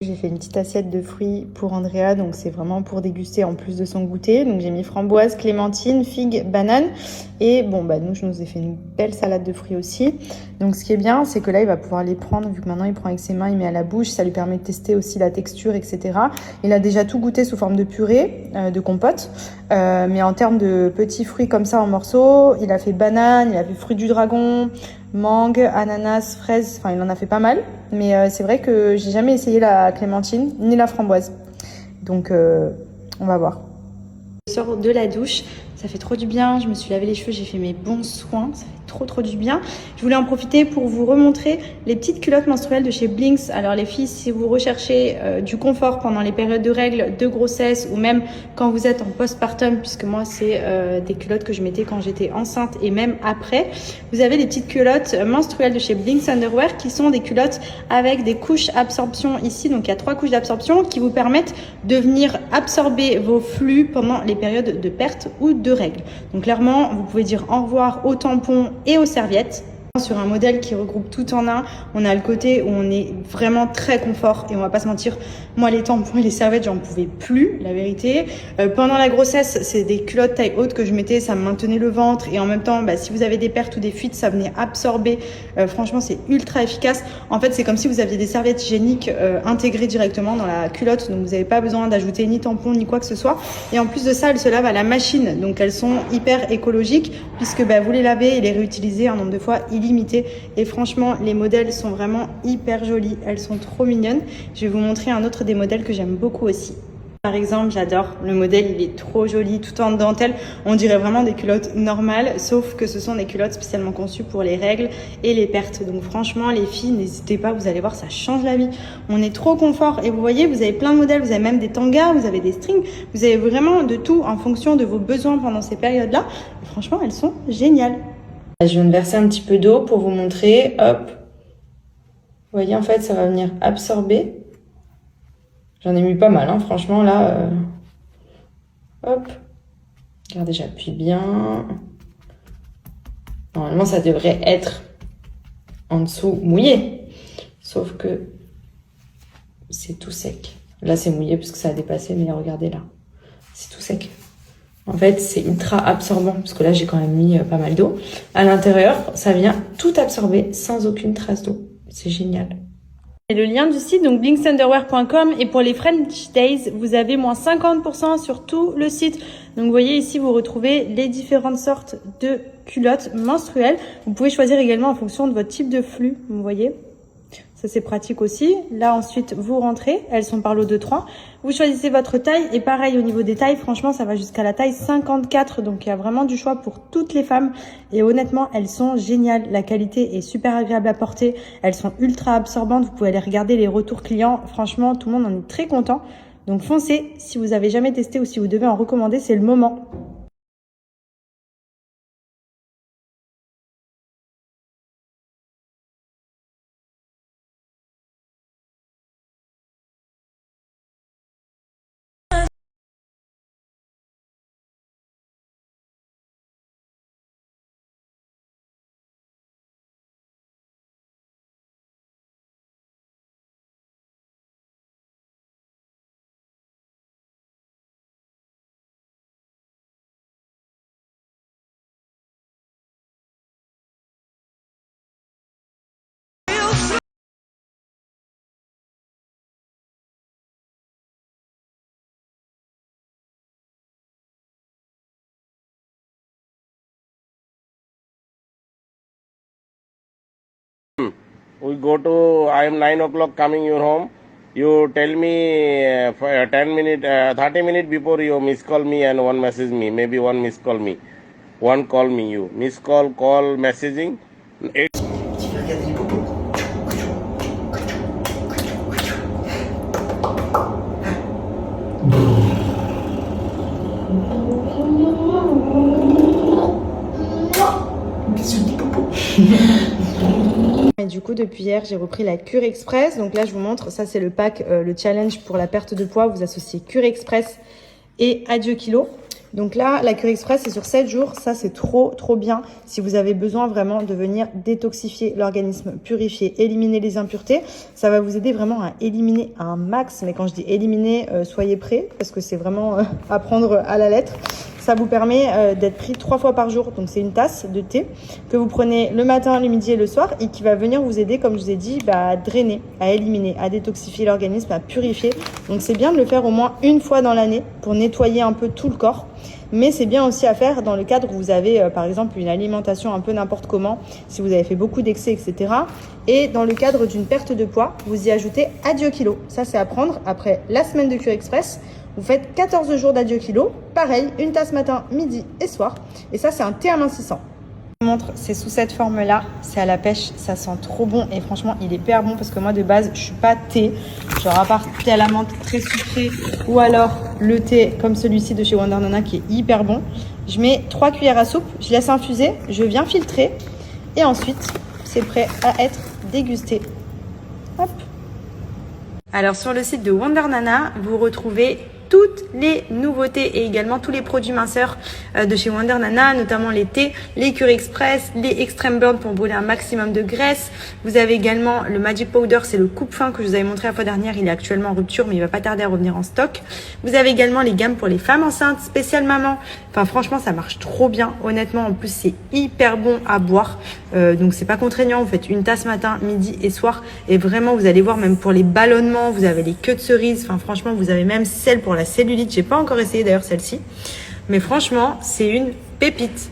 J'ai fait une petite assiette de fruits pour Andrea, donc c'est vraiment pour déguster en plus de son goûter. Donc j'ai mis framboise, clémentine, figue, banane. Et bon, bah nous, je nous ai fait une belle salade de fruits aussi. Donc ce qui est bien, c'est que là, il va pouvoir les prendre, vu que maintenant il prend avec ses mains, il met à la bouche. Ça lui permet de tester aussi la texture, etc. Il a déjà tout goûté sous forme de purée, de compote. Mais en termes de petits fruits comme ça en morceaux, il a fait banane, il a fait fruits du dragon, mangue, ananas, fraise, enfin il en a fait pas mal. Mais c'est vrai que j'ai jamais essayé la clémentine ni la framboise. Donc on va voir. Je sors de la douche, ça fait trop du bien. Je me suis lavé les cheveux, j'ai fait mes bons soins. Ça fait trop du bien. Je voulais en profiter pour vous remontrer les petites culottes menstruelles de chez Blinks. Alors les filles, si vous recherchez du confort pendant les périodes de règles, de grossesse ou même quand vous êtes en postpartum, puisque moi c'est des culottes que je mettais quand j'étais enceinte et même après, vous avez des petites culottes menstruelles de chez Blinks Underwear qui sont des culottes avec des couches absorption ici. Donc il y a 3 couches d'absorption qui vous permettent de venir absorber vos flux pendant les périodes de perte ou de règles. Donc clairement, vous pouvez dire au revoir aux tampons et aux serviettes. Sur un modèle qui regroupe tout en un, on a le côté où on est vraiment très confort et on va pas se mentir, moi les tampons et les serviettes j'en pouvais plus, la vérité. Pendant la grossesse, c'est des culottes taille haute que je mettais, ça me maintenait le ventre et en même temps, si vous avez des pertes ou des fuites, ça venait absorber. Franchement, c'est ultra efficace. En fait, c'est comme si vous aviez des serviettes hygiéniques intégrées directement dans la culotte, donc vous n'avez pas besoin d'ajouter ni tampon ni quoi que ce soit. Et en plus de ça, elles se lavent à la machine, donc elles sont hyper écologiques puisque vous les lavez et les réutilisez un nombre de fois illimité. Et franchement, les modèles sont vraiment hyper jolis. Elles sont trop mignonnes. Je vais vous montrer un autre des modèles que j'aime beaucoup aussi. Par exemple, j'adore le modèle, il est trop joli, tout en dentelle. On dirait vraiment des culottes normales, sauf que ce sont des culottes spécialement conçues pour les règles et les pertes. Donc franchement, les filles, n'hésitez pas, vous allez voir, ça change la vie. On est trop confort. Et vous voyez, vous avez plein de modèles, vous avez même des tangas, vous avez des strings, vous avez vraiment de tout en fonction de vos besoins pendant ces périodes-là. Et franchement, elles sont géniales. Je viens de verser un petit peu d'eau pour vous montrer. Hop. Vous voyez, en fait, ça va venir absorber. J'en ai mis pas mal, hein, franchement, là. Hop. Regardez, j'appuie bien. Normalement, ça devrait être en dessous mouillé. Sauf que c'est tout sec. Là, c'est mouillé parce que ça a dépassé, mais regardez là. C'est tout sec. En fait, c'est ultra absorbant, parce que là, j'ai quand même mis pas mal d'eau. À l'intérieur, ça vient tout absorber sans aucune trace d'eau. C'est génial. Et le lien du site, donc blinksunderwear.com. Et pour les French Days, vous avez moins 50% sur tout le site. Donc vous voyez ici, vous retrouvez les différentes sortes de culottes menstruelles. Vous pouvez choisir également en fonction de votre type de flux, vous voyez. Ça, c'est pratique aussi. Là, ensuite, vous rentrez. Elles sont par lot de 3. Vous choisissez votre taille. Et pareil, au niveau des tailles, franchement, ça va jusqu'à la taille 54. Donc, il y a vraiment du choix pour toutes les femmes. Et honnêtement, elles sont géniales. La qualité est super agréable à porter. Elles sont ultra absorbantes. Vous pouvez aller regarder les retours clients. Franchement, tout le monde en est très content. Donc, foncez. Si vous avez jamais testé ou si vous devez en recommander, c'est le moment. We go to, I am 9 o'clock coming your home. You tell me for 10 minutes, 30 minutes before you miss call me and one message me. Maybe one miss call me. One call me you. Miss call, messaging. Tu vas regarder les popos. Bisous des popos. Et du coup, depuis hier, j'ai repris la cure express. Donc là, je vous montre, ça c'est le pack, le challenge pour la perte de poids. Vous associez cure express et adieu kilo. Donc là, la cure express, c'est sur 7 jours. Ça, c'est trop bien si vous avez besoin vraiment de venir détoxifier l'organisme, purifier, éliminer les impuretés. Ça va vous aider vraiment à éliminer un max. Mais quand je dis éliminer, soyez prêts parce que c'est vraiment à prendre à la lettre. Ça vous permet d'être pris 3 fois par jour. Donc, c'est une tasse de thé que vous prenez le matin, le midi et le soir et qui va venir vous aider, comme je vous ai dit, à drainer, à éliminer, à détoxifier l'organisme, à purifier. Donc, c'est bien de le faire au moins une fois dans l'année pour nettoyer un peu tout le corps. Mais c'est bien aussi à faire dans le cadre où vous avez, par exemple, une alimentation un peu n'importe comment, si vous avez fait beaucoup d'excès, etc. Et dans le cadre d'une perte de poids, vous y ajoutez adieu kilo. Ça, c'est à prendre après la semaine de cure express. Vous faites 14 jours d'adieu kilo. Pareil, une tasse matin, midi et soir. Et ça, c'est un thé amincissant. Je vous montre, c'est sous cette forme-là. C'est à la pêche, ça sent trop bon. Et franchement, il est hyper bon parce que moi, de base, je suis pas thé. Genre, à part thé à la menthe très sucré ou alors le thé comme celui-ci de chez Wonder Nana qui est hyper bon. Je mets 3 cuillères à soupe, je laisse infuser, je viens filtrer. Et ensuite, c'est prêt à être dégusté. Hop. Alors, sur le site de Wonder Nana, vous retrouvez toutes les nouveautés et également tous les produits minceurs de chez Wonder Nana, notamment les thés, les cures express, les extreme burn pour brûler un maximum de graisse. Vous avez également le Magic Powder, c'est le coupe-fin que je vous avais montré la fois dernière. Il est actuellement en rupture, mais il va pas tarder à revenir en stock. Vous avez également les gammes pour les femmes enceintes, spécial maman. Enfin, franchement, ça marche trop bien. Honnêtement, en plus, c'est hyper bon à boire. Donc, c'est pas contraignant. Vous faites une tasse matin, midi et soir. Et vraiment, vous allez voir, même pour les ballonnements, vous avez les queues de cerise. Enfin, franchement, vous avez même celle pour la cellulite. J'ai pas encore essayé d'ailleurs celle-ci. Mais franchement, c'est une pépite.